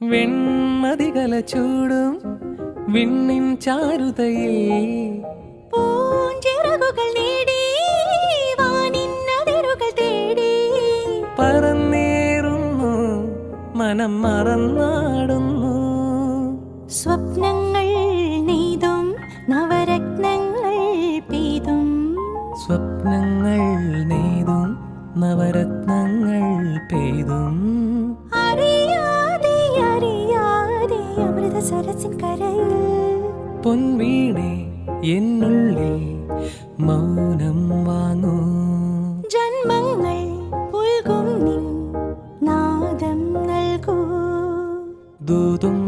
വെൺമതികല ചൂടും വിണ്ണിൻ ചാരുതയിൽ പൂഞ്ചിറകുകൾ നേടി വാനിൻ അതിരുകൾ തേടി പറന്നേറുന്നു മനം മറന്നാടുന്നു. സ്വപ്നങ്ങൾ നെയ്തും നവരത്നങ്ങൾ പെയ്തും സ്വപ്നങ്ങൾ നെയ്തും നവരത്നങ്ങൾ പെയ്തും അറിയാതെ അറിയാതെ അമൃത സരസിൻ കരയിൽ പൊൻവീണേ എന്നുള്ളിൽ മൗനം വാങ്ങൂ. ജന്മങ്ങൾ പുൽകും നിൻ നാദം നൽകൂ. ദൂതും